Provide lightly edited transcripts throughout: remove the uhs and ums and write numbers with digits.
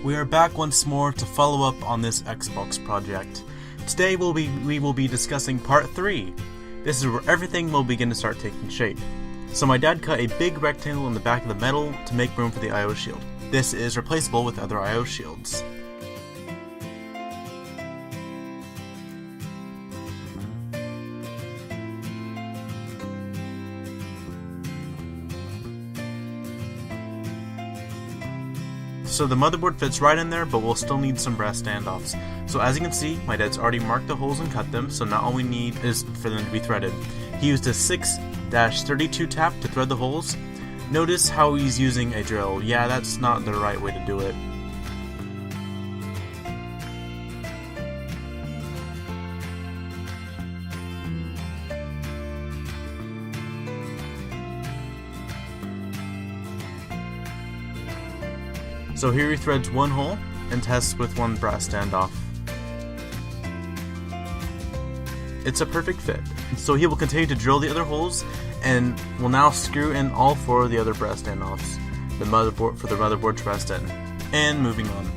We are back once more to follow up on this Xbox project. Today we will be discussing part 3. This is where everything will begin to start taking shape. So my dad cut a big rectangle in the back of the metal to make room for the I/O shield. This is replaceable with other I/O shields. So the motherboard fits right in there, but we'll still need some brass standoffs. So as you can see, my dad's already marked the holes and cut them, so now all we need is for them to be threaded. He used a 6-32 tap to thread the holes. Notice how he's using a drill. Yeah, that's not the right way to do it. So here he threads one hole and tests with one brass standoff. It's a perfect fit. So he will continue to drill the other holes and will now screw in all 4 of the other brass standoffs for the motherboard to rest in. And moving on.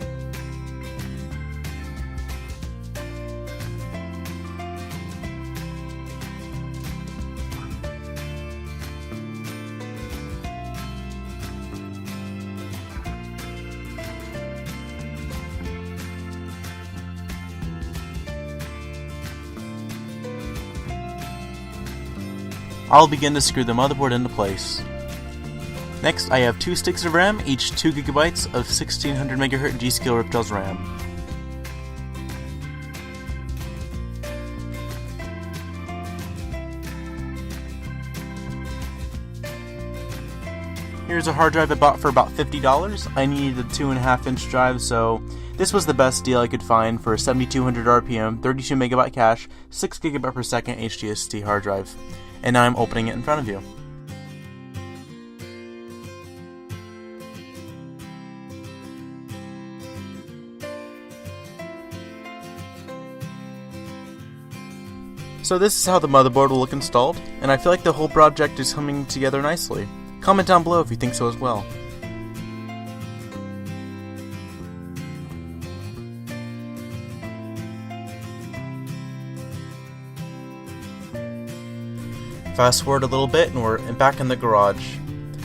I'll begin to screw the motherboard into place. Next, I have 2 sticks of RAM, each 2 GB of 1600 MHz G-Skill Riptails RAM. Here's a hard drive I bought for about $50. I needed a 2.5-inch drive, so this was the best deal I could find for a 7200 RPM, 32 MB cache, 6 GB per second HDSD hard drive. And now I'm opening it in front of you. So this is how the motherboard will look installed, and I feel like the whole project is coming together nicely. Comment down below if you think so as well. Fast forward a little bit and we're back in the garage.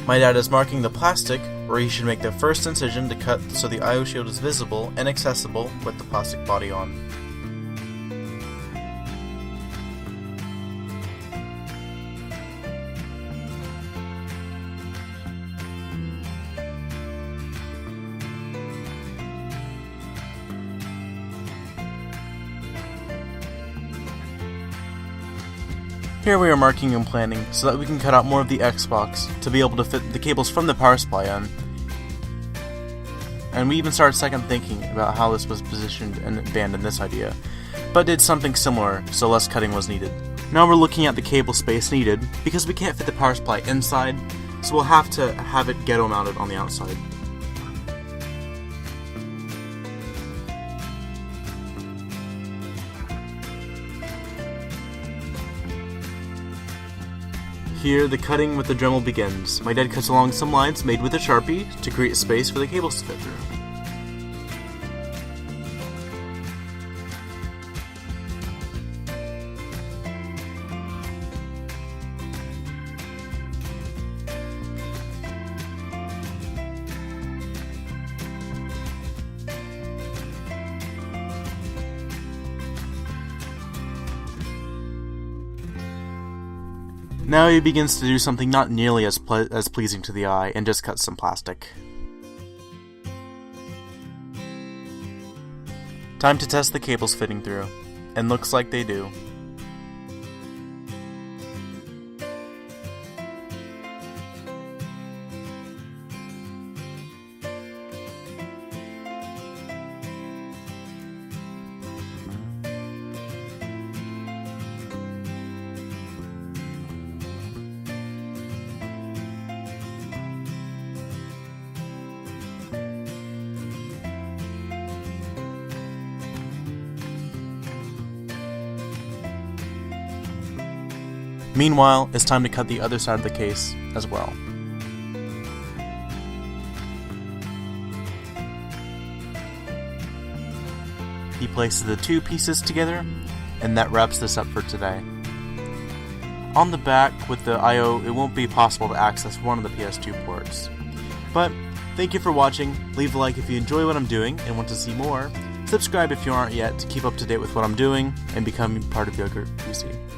My dad is marking the plastic where he should make the first incision to cut so the I/O shield is visible and accessible with the plastic body on. Here we are marking and planning so that we can cut out more of the Xbox to be able to fit the cables from the power supply on. And we even started second thinking about how this was positioned and abandoned this idea, but did something similar so less cutting was needed. Now we're looking at the cable space needed because we can't fit the power supply inside, so we'll have to have it ghetto mounted on the outside. Here, the cutting with the Dremel begins. My dad cuts along some lines made with a Sharpie to create space for the cables to fit through. Now he begins to do something not nearly as pleasing to the eye and just cuts some plastic. Time to test the cables fitting through, and looks like they do. Meanwhile, it's time to cut the other side of the case as well. he places the two pieces together, and that wraps this up for today. On the back, with the I/O, it won't be possible to access one of the PS2 ports. But, thank you for watching, leave a like if you enjoy what I'm doing and want to see more, subscribe if you aren't yet to keep up to date with what I'm doing, and become part of YogertPC.